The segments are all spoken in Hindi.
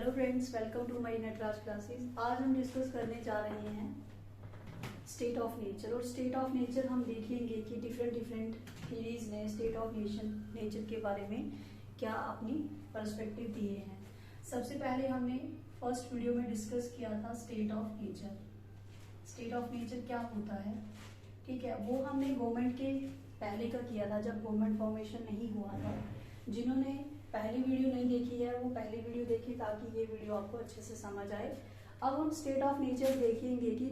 Hello friends, welcome to my Nataraj classes. आज हम डिस्कस करने जा रहे हैं स्टेट ऑफ नेचर। और स्टेट ऑफ नेचर हम देखेंगे कि डिफरेंट थीरीज ने स्टेट ऑफ नेचर के बारे में क्या अपनी पर्सपेक्टिव दिए हैं। सबसे पहले हमने फर्स्ट वीडियो में डिस्कस किया था state of nature. State of nature क्या होता है, ठीक है, वो हमने गवर्नमेंट के पहले का किया था, जब गवर्नमेंट फॉर्मेशन नहीं हुआ था। जिन्होंने पहली वीडियो नहीं देखी है वो पहली वीडियो देखी ताकि ये वीडियो आपको अच्छे से समझ आए। अब हम स्टेट ऑफ नेचर देखेंगे कि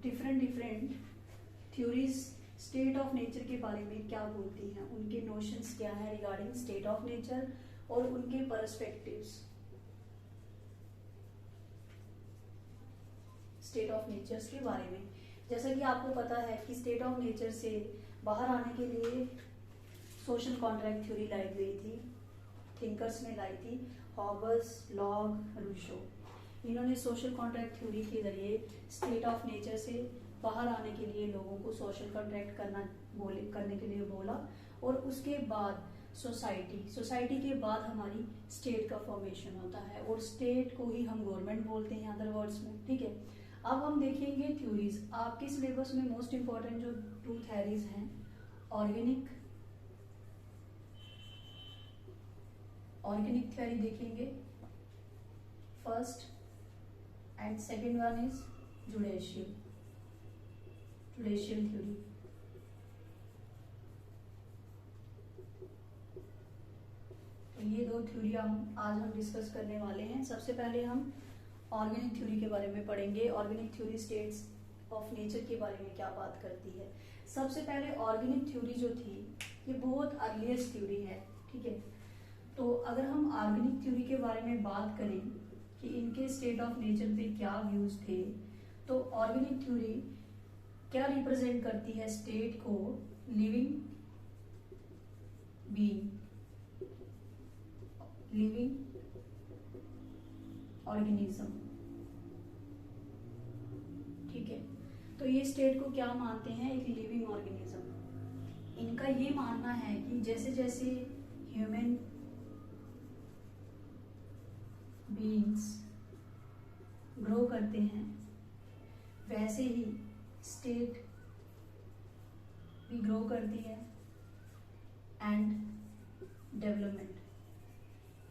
different theories state of nature के बारे में क्या बोलती हैं, उनके नोशंस क्या है रिगार्डिंग स्टेट ऑफ नेचर और उनके पर्सपेक्टिव्स स्टेट ऑफ नेचर्स के बारे में। जैसा कि आपको पता है कि स्टेट ऑफ नेचर से बाहर आने के लिए सोशल कॉन्ट्रैक्ट थ्योरी लाई गई थी, थिंकर्स ने लाई थी, हॉबस, लॉग, रूसो। इन्होंने सोशल कॉन्ट्रैक्ट थ्योरी के जरिए स्टेट ऑफ नेचर से बाहर आने के लिए लोगों को सोशल कॉन्ट्रैक्ट करने के लिए बोला। और उसके बाद सोसाइटी के बाद हमारी स्टेट का फॉर्मेशन होता है और स्टेट को ही हम गवर्नमेंट बोलते हैं अदर वर्ड्स में, ठीक है। अब हम देखेंगे थ्योरीज। आपके सिलेबस में मोस्ट इंपॉर्टेंट जो टू थ्योरीज हैं, ऑर्गेनिक थ्योरी देखेंगे first, and second one is judicial theory. तो ये दो थ्योरी आज हम डिस्कस करने वाले हैं। सबसे पहले हम ऑर्गेनिक थ्योरी के बारे में पढ़ेंगे। Organic theory states of nature के बारे में क्या बात करती है। सबसे पहले ऑर्गेनिक थ्योरी जो थी ये बहुत अर्लीस्ट थ्योरी है, ठीक है। तो अगर हम ऑर्गेनिक थ्योरी के बारे में बात करें कि इनके स्टेट ऑफ नेचर पे क्या व्यूज थे, तो ऑर्गेनिक थ्योरी क्या रिप्रेजेंट करती है स्टेट को, लिविंग ऑर्गेनिज्म, ठीक है। तो ये स्टेट को क्या मानते हैं, एक लिविंग ऑर्गेनिज्म। इनका ये मानना है कि जैसे जैसे ह्यूमन बीइंग्स ग्रो करते हैं वैसे ही स्टेट भी ग्रो करती है एंड डेवलपमेंट,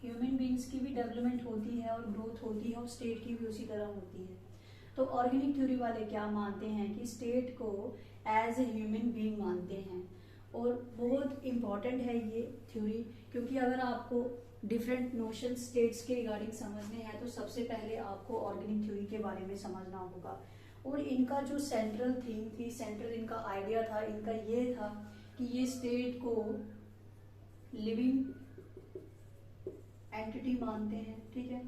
ह्यूमन बीइंग्स की भी डेवलपमेंट होती है और ग्रोथ होती है और स्टेट की भी उसी तरह होती है। तो ऑर्गेनिक थ्योरी वाले क्या मानते हैं कि स्टेट को एज ए ह्यूमन बीइंग मानते हैं। और बहुत इंपॉर्टेंट है ये थ्योरी, क्योंकि अगर आपको डिफरेंट नोशन स्टेट्स के रिगार्डिंग समझने हैं तो सबसे पहले आपको ऑर्गेनिक थ्योरी के बारे में समझना होगा। और इनका जो सेंट्रल थीम थी, सेंट्रल इनका आइडिया था, इनका ये था कि ये स्टेट को लिविंग एंटिटी मानते हैं, ठीक है।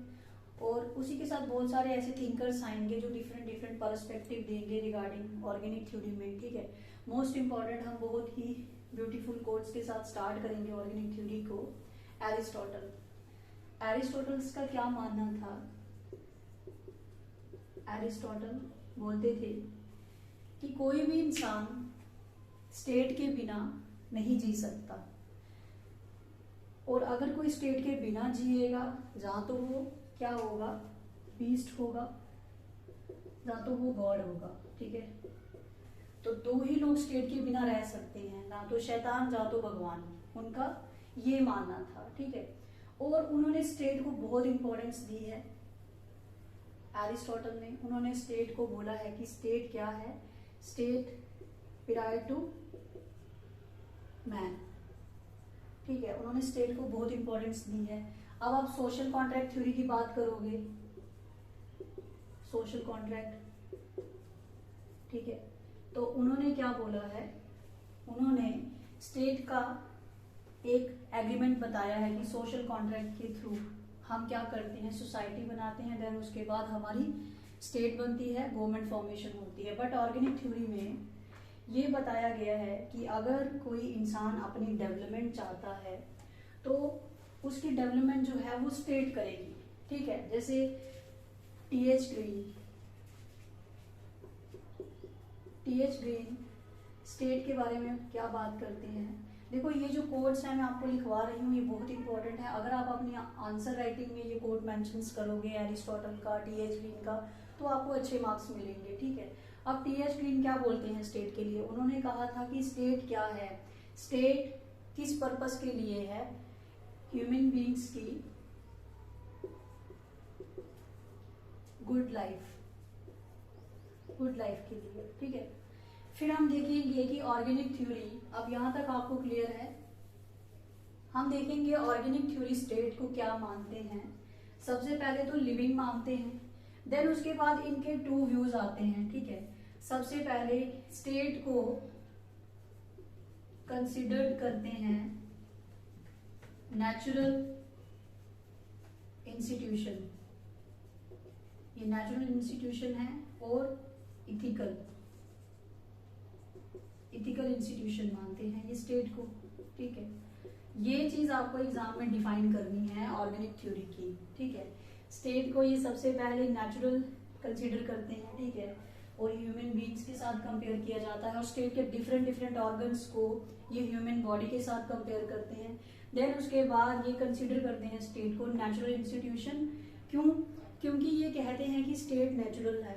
और उसी के साथ बहुत सारे ऐसे थिंकर्स आएंगे जो डिफरेंट पर्सपेक्टिव देंगे रिगार्डिंग ऑर्गेनिक थ्योरी में, ठीक है। मोस्ट इंपॉर्टेंट हम बहुत ही ब्यूटीफुल कोट्स के साथ स्टार्ट करेंगे ऑर्गेनिक थ्योरी को। एरिस्टोटल्स का क्या मानना था, एरिस्टोटल बोलते थे कि कोई भी इंसान स्टेट के बिना नहीं जी सकता, और अगर कोई स्टेट के बिना जिएगा जहाँ तो वो क्या होगा, बीस्ट होगा, जहाँ तो वो गॉड होगा, ठीक है। तो दो ही लोग स्टेट के बिना रह सकते हैं, ना तो शैतान जहाँ तो भगवान, उनका ये मानना था, ठीक है। और उन्होंने स्टेट को बहुत इंपॉर्टेंस दी है एरिस्टोटल ने। उन्होंने स्टेट को बोला है कि स्टेट क्या है, स्टेट प्रायर टू मैन, ठीक है। उन्होंने स्टेट को बहुत इंपॉर्टेंस दी है। अब आप सोशल कॉन्ट्रैक्ट थ्योरी की बात करोगे, सोशल कॉन्ट्रैक्ट, ठीक है, तो उन्होंने क्या बोला है, उन्होंने स्टेट का एक एग्रीमेंट बताया है कि सोशल कॉन्ट्रैक्ट के थ्रू हम क्या करते हैं, सोसाइटी बनाते हैं, देन उसके बाद हमारी स्टेट बनती है, गवर्नमेंट फॉर्मेशन होती है। बट ऑर्गेनिक थ्योरी में ये बताया गया है कि अगर कोई इंसान अपनी डेवलपमेंट चाहता है तो उसकी डेवलपमेंट जो है वो स्टेट करेगी, ठीक है। जैसे टीएच ग्रीन स्टेट के बारे में क्या बात करते हैं, देखो ये जो कोड्स हैं मैं आपको लिखवा रही हूँ, ये बहुत इंपॉर्टेंट है। अगर आप अपनी आंसर राइटिंग में ये कोड मेंशंस करोगे एरिस्टोटल का, टी.एच. ग्रीन का, तो आपको अच्छे मार्क्स मिलेंगे, ठीक है। अब टी.एच. ग्रीन क्या बोलते हैं स्टेट के लिए? उन्होंने कहा था कि स्टेट क्या है, स्टेट किस पर्पस के लिए है, ह्यूमन बीइंग्स की गुड लाइफ के लिए, ठीक है। फिर हम देखेंगे कि ऑर्गेनिक थ्योरी, अब यहां तक आपको क्लियर है। हम देखेंगे ऑर्गेनिक थ्योरी स्टेट को क्या मानते हैं। सबसे पहले तो लिविंग मानते हैं, देन उसके बाद इनके टू व्यूज आते हैं, ठीक है। सबसे पहले स्टेट को कंसिडर्ड करते हैं नेचुरल इंस्टीट्यूशन, ये नेचुरल इंस्टीट्यूशन है, और इथिकल इंस्टीट्यूशन मानते हैं ये स्टेट को, ठीक है। ये चीज आपको एग्जाम में डिफाइन करनी है ऑर्गेनिक थ्योरी की, ठीक है। स्टेट को ये सबसे पहले नेचुरल कंसीडर करते हैं, ठीक है, और ह्यूमन बीइंग्स के साथ कंपेयर किया जाता है, और स्टेट के डिफरेंट ऑर्गन्स को ये ह्यूमन बॉडी के साथ कंपेयर करते हैं। देन उसके बाद ये कंसीडर करते हैं स्टेट को नेचुरल इंस्टीट्यूशन। क्यों? क्योंकि ये कहते हैं कि स्टेट नेचुरल है,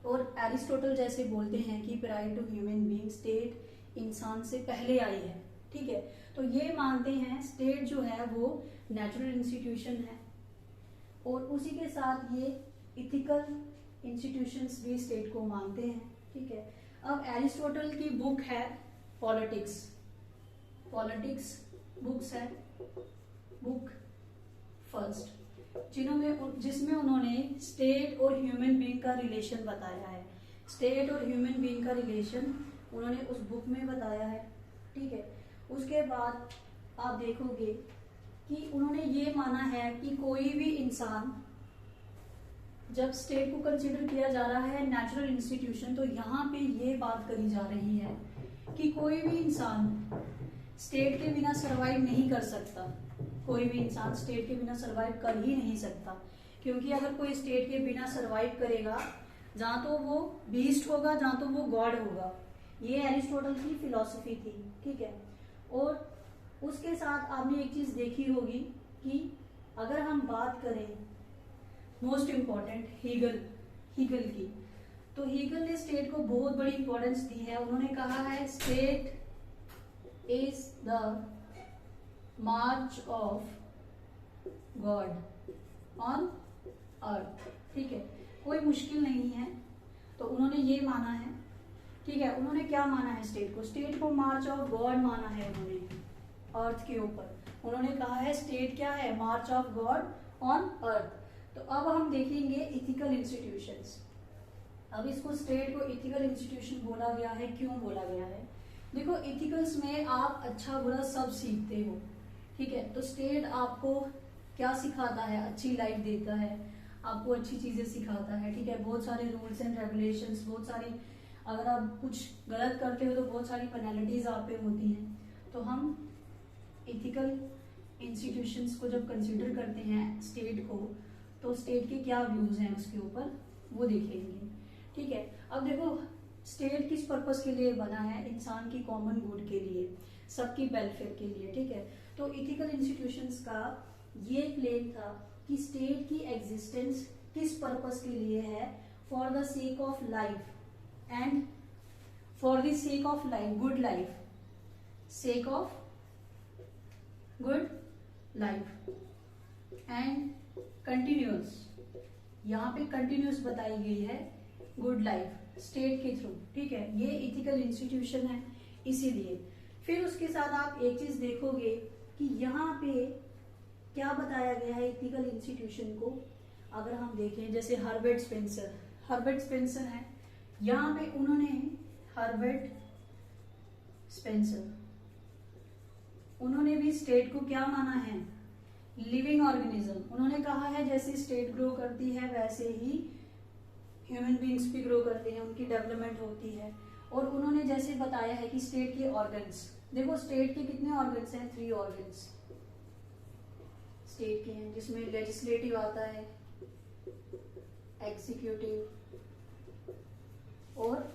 और एरिस्टोटल जैसे बोलते हैं कि prior to human being state इंसान से पहले आई है, ठीक है। तो ये मानते हैं स्टेट जो है वो नेचुरल इंस्टीट्यूशन है, और उसी के साथ ये इथिकल इंस्टीट्यूशंस भी स्टेट को मानते हैं, ठीक है। अब एरिस्टोटल की बुक है पॉलिटिक्स बुक्स है, बुक फर्स्ट, जिसमें उन्होंने स्टेट और ह्यूमन बीइंग का रिलेशन बताया है। स्टेट और ह्यूमन बीइंग का रिलेशन उन्होंने उस बुक में बताया है, ठीक है। उसके बाद आप देखोगे कि उन्होंने ये माना है कि कोई भी इंसान, जब स्टेट को कंसीडर किया जा रहा है नेचुरल इंस्टीट्यूशन, तो यहाँ पे ये बात करी जा रही है कि कोई भी इंसान स्टेट के बिना सरवाइव नहीं कर सकता, कोई भी इंसान स्टेट के बिना सरवाइव कर ही नहीं सकता। क्योंकि अगर कोई स्टेट के बिना सरवाइव करेगा, जहाँ तो वो बीस्ट होगा, जहाँ तो वो गॉड होगा। ये एरिस्टोटल की फिलॉसफी थी, ठीक है। और उसके साथ आपने एक चीज देखी होगी कि अगर हम बात करें मोस्ट इम्पॉर्टेंट हीगल की, तो हीगल ने स्टेट को बहुत बड़ी इंपॉर्टेंस दी है। उन्होंने कहा है state is the March of God on earth, ठीक है। कोई मुश्किल नहीं है, तो उन्होंने ये माना है, ठीक है। उन्होंने क्या माना है? स्टेट को मार्च ऑफ गॉड माना है उन्होंने अर्थ के ऊपर। उन्होंने कहा है स्टेट क्या है? मार्च ऑफ गॉड ऑन अर्थ। तो अब हम देखेंगे इथिकल इंस्टीट्यूशंस। अब इसको स्टेट को इथिकल इंस्टीट्यूशन बोला गया है, क्यों बोला गया है? देखो, इथिकल्स में आप अच्छा बुरा सब सीखते हो, ठीक है। तो स्टेट आपको क्या सिखाता है? अच्छी लाइफ देता है, आपको अच्छी चीजें सिखाता है, ठीक है। बहुत सारे रूल्स एंड रेगुलेशंस, बहुत सारी, अगर आप कुछ गलत करते हो तो बहुत सारी पेनल्टीज आप पे होती हैं। तो हम इथिकल इंस्टीट्यूशंस को जब कंसीडर करते हैं स्टेट को, तो स्टेट के क्या व्यूज हैं उसके ऊपर वो देखेंगे, ठीक है। अब देखो, स्टेट किस पर्पस के लिए बना है? इंसान की कॉमन गुड के लिए, सबकी वेलफेयर के लिए, ठीक है। तो इथिकल इंस्टीट्यूशंस का ये क्लेम था कि स्टेट की एग्जिस्टेंस किस पर्पस के लिए है? For the sake of life and for the sake of life, good life, sake of good life and continuous, यहाँ पे कंटिन्यूस बताई गई है गुड लाइफ स्टेट के थ्रू, ठीक है। ये इथिकल इंस्टीट्यूशन है इसीलिए। फिर उसके साथ आप एक चीज देखोगे कि यहाँ पे क्या बताया गया है इथिकल इंस्टीट्यूशन को। अगर हम देखें, जैसे हर्बर्ट स्पेंसर है, यहाँ पे उन्होंने हर्बर्ट स्पेंसर, उन्होंने भी स्टेट को क्या माना है? Living organism. उन्होंने कहा है जैसे स्टेट ग्रो करती है वैसे ही ह्यूमन बीइंग्स भी ग्रो करते हैं, उनकी डेवलपमेंट होती है। और उन्होंने जैसे बताया है कि स्टेट के ऑर्गन्स, देखो स्टेट के कितने ऑर्गन्स हैं? 3 ऑर्गन्स स्टेट के हैं, जिसमें लेजिस्लेटिव आता है, एग्जीक्यूटिव और